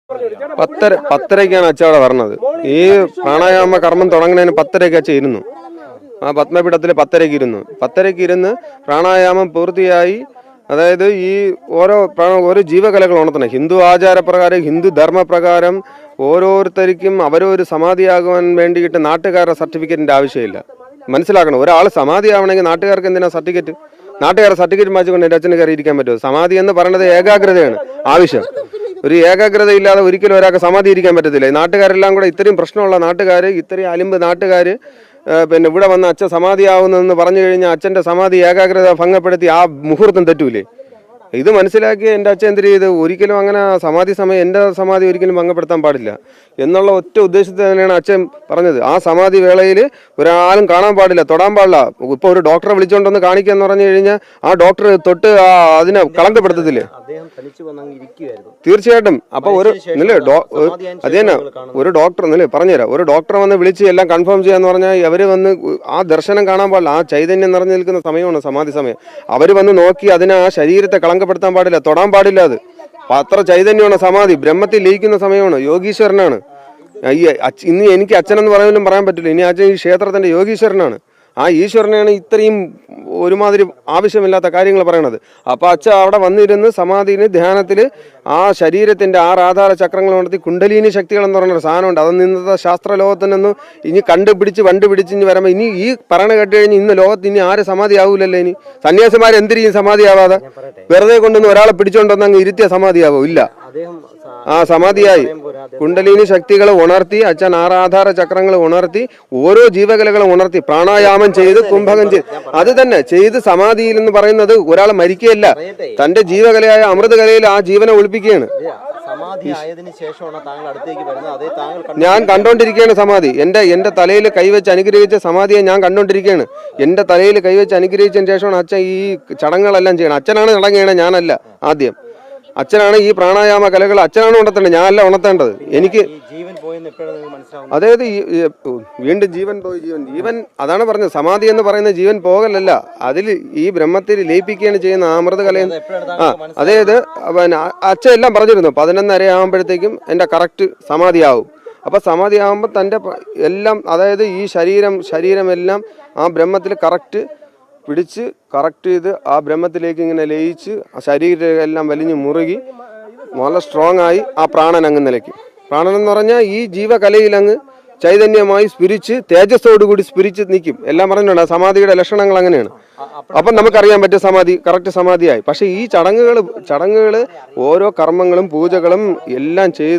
10:30ക്കാണ് അച്ഛൻ അവിടെ പറഞ്ഞത്. ഈ പ്രാണായാമ കർമ്മം തുടങ്ങുന്നതിന് 10:30ക്ക് അച്ഛൻ ഇരുന്നു. ആ പത്മപീഠത്തിൽ 10:30ക്ക് ഇരുന്നു. 10:30ക്ക് ഇരുന്ന് പ്രാണായാമം പൂർത്തിയായി. അതായത് ഈ ഓരോ ജീവകലകൾ ഉണർത്തണം. ഹിന്ദു ആചാരപ്രകാരം, ഹിന്ദു ധർമ്മപ്രകാരം ഓരോരുത്തർക്കും അവരൊരു സമാധിയാകുവാൻ വേണ്ടിയിട്ട് നാട്ടുകാരുടെ സർട്ടിഫിക്കറ്റിന്റെ ആവശ്യമില്ല. മനസ്സിലാക്കണം. ഒരാൾ സമാധിയാവണമെങ്കിൽ നാട്ടുകാർക്ക് എന്തിനാ സർട്ടിഫിക്കറ്റ്? നാട്ടുകാരുടെ സർട്ടിഫിക്കറ്റ് വാങ്ങിച്ചുകൊണ്ട് എൻ്റെ അച്ഛന് കയറി ഇരിക്കാൻ പറ്റുമോ? സമാധി എന്ന് പറയുന്നത് ഏകാഗ്രതയാണ് ആവശ്യം. ഒരു ഏകാഗ്രത ഇല്ലാതെ ഒരിക്കലും ഒരാൾക്ക് സമാധി ഇരിക്കാൻ പറ്റത്തില്ല. നാട്ടുകാരെല്ലാം കൂടെ ഇത്രയും പ്രശ്നമുള്ള നാട്ടുകാർ, ഇത്രയും അലിമ്പ് നാട്ടുകാർ പിന്നെ ഇവിടെ വന്ന് അച്ഛൻ സമാധിയാവുന്നതെന്ന് പറഞ്ഞു കഴിഞ്ഞാൽ അച്ഛൻ്റെ സമാധി ഏകാഗ്രത ഭംഗപ്പെടുത്തി ആ മുഹൂർത്തം തെറ്റൂലേ? ഇത് മനസ്സിലാക്കി എൻ്റെ അച്ഛൻ എന്ത് ചെയ്ത് ഒരിക്കലും അങ്ങനെ സമാധി സമയം എൻ്റെ സമാധി ഒരിക്കലും ഭംഗപ്പെടുത്താൻ പാടില്ല എന്നുള്ള ഒറ്റ ഉദ്ദേശത്തിൽ തന്നെയാണ് അച്ഛൻ പറഞ്ഞത്. ആ സമാധി വേളയിൽ ഒരാളും കാണാൻ പാടില്ല, തൊടാൻ പാടില്ല. ഇപ്പോൾ ഒരു ഡോക്ടറെ വിളിച്ചുകൊണ്ടൊന്ന് കാണിക്കുക എന്ന് പറഞ്ഞു കഴിഞ്ഞാൽ ആ ഡോക്ടർ തൊട്ട് അതിനെ കളങ്കപ്പെടുത്തത്തില്ലേ? തീർച്ചയായിട്ടും. അപ്പൊ ഒരു അത് തന്നെ ഒരു ഡോക്ടർ പറഞ്ഞുതരാം. ഒരു ഡോക്ടറെ വന്ന് വിളിച്ച് എല്ലാം കൺഫേം ചെയ്യാന്ന് പറഞ്ഞാൽ അവര് വന്ന് ആ ദർശനം കാണാൻ പാടില്ല. ആ ചൈതന്യം നിറഞ്ഞു നിൽക്കുന്ന സമയമാണ് സമാധി സമയം. അവര് വന്ന് നോക്കി അതിനെ ആ ശരീരത്തെ കളങ്കപ്പെടുത്താൻ പാടില്ല, തൊടാൻ പാടില്ല. അത് അത്ര ചൈതന്യമാണ് സമാധി. ബ്രഹ്മത്തിൽ ലയിക്കുന്ന സമയമാണ്. യോഗീശ്വരനാണ്. ഇന്ന് എനിക്ക് അച്ഛനെന്ന് പറയാനും പറയാൻ പറ്റില്ല. ഇനി അച്ഛൻ ഈ ക്ഷേത്രത്തിന്റെ യോഗീശ്വരനാണ്. ആ ഈശ്വരനാണ് ഇത്രയും ഒരുമാതിരി ആവശ്യമില്ലാത്ത കാര്യങ്ങൾ പറയണത്. അപ്പോൾ അച്ഛൻ അവിടെ വന്നിരുന്ന് സമാധിയിൽ ധ്യാനത്തിൽ ആ ശരീരത്തിന്റെ 6 ആധാര ചക്രങ്ങൾ ഉണർത്തി കുണ്ടലിനി ശക്തികൾ എന്ന് പറയുന്നൊരു സാധനമുണ്ട്. അത് ഇന്നത്തെ ശാസ്ത്രലോകത്തിനൊന്നും ഇനി കണ്ടുപിടിച്ച് ഇനി വരുമ്പോൾ ഇനി ഈ പറയണ കേട്ട് കഴിഞ്ഞ് ഇന്ന് ലോകത്ത് ഇനി ആരും സമാധി ആവൂലല്ലോ. ഇനി സന്യാസിമാർ എന്തിനും സമാധി ആവാതെ വെറുതെ കൊണ്ടൊന്ന് ഒരാളെ പിടിച്ചോണ്ടൊന്ന് അങ്ങ് ഇരുത്തിയ സമാധിയാവോ? ഇല്ല. ആ സമാധിയായി കുണ്ടലിനി ശക്തികൾ ഉണർത്തി അച്ഛൻ 6 ആധാര ചക്രങ്ങൾ ഉണർത്തി ഓരോ ജീവകലകളും ഉണർത്തി പ്രാണായാമം ചെയ്ത് കുംഭകം ചെയ്ത് അത് തന്നെ ചെയ്ത് സമാധിയിൽ എന്ന് പറയുന്നത് ഒരാൾ മരിക്കുകയല്ല, തന്റെ ജീവകലയായ അമൃതകലയിൽ ആ ജീവനെ ഒളിപ്പിക്കുകയാണ്. ഞാൻ കണ്ടോണ്ടിരിക്കുകയാണ് സമാധി. എന്റെ തലയിൽ കൈവച്ച് അനുഗ്രഹിച്ച സമാധിയെ ഞാൻ കണ്ടോണ്ടിരിക്കുകയാണ്. എന്റെ തലയിൽ കൈവച്ച് അനുഗ്രഹിച്ചതിന് ശേഷമാണ് അച്ഛൻ ഈ ചടങ്ങുകളെല്ലാം ചെയ്യണം. അച്ഛനാണ് ചടങ്ങ് ചെയ്യണത്, ഞാനല്ല. ആദ്യം അച്ഛനാണ് ഈ പ്രാണായാമ കലകൾ അച്ഛനാണ് ഉണർത്തേണ്ടത്, ഞാനല്ല ഉണർത്തേണ്ടത്. എനിക്ക് അതായത് വീണ്ടും ജീവൻ പോയി ജീവൻ അതാണ് പറഞ്ഞത്. സമാധി എന്ന് പറയുന്ന ജീവൻ പോകലല്ല, അതിൽ ഈ ബ്രഹ്മത്തിൽ ലയിപ്പിക്കുകയാണ് ചെയ്യുന്ന അമൃതകലയിൽ. അതായത് അച്ഛൻ എല്ലാം പറഞ്ഞിരുന്നു 11:30 ആകുമ്പോഴത്തേക്കും എൻ്റെ കറക്റ്റ് സമാധിയാവും. അപ്പം സമാധി ആകുമ്പോൾ തൻ്റെ എല്ലാം അതായത് ഈ ശരീരം എല്ലാം ആ ബ്രഹ്മത്തിൽ കറക്റ്റ് പിടിച്ച് കറക്റ്റ് ചെയ്ത് ആ ബ്രഹ്മത്തിലേക്ക് ഇങ്ങനെ ലയിച്ച് ആ ശരീരം എല്ലാം വലിഞ്ഞ് മുറുകി നല്ല സ്ട്രോങ് ആയി ആ പ്രാണൻ അങ്ങ് നിലയ്ക്കും. പ്രാണൻ എന്ന് പറഞ്ഞാൽ ഈ ജീവകലയിൽ അങ്ങ് ചൈതന്യമായി സ്പിരിച്ച് തേജസ്സോടുകൂടി സ്പിരിച്ച് നിൽക്കും. എല്ലാം പറഞ്ഞിട്ടുണ്ട്. സമാധിയുടെ ലക്ഷണങ്ങൾ അങ്ങനെയാണ്. അപ്പം നമുക്കറിയാൻ പറ്റും സമാധി കറക്റ്റ് സമാധിയായി. പക്ഷെ ഈ ചടങ്ങുകൾ ഓരോ കർമ്മങ്ങളും പൂജകളും എല്ലാം ചെയ്ത്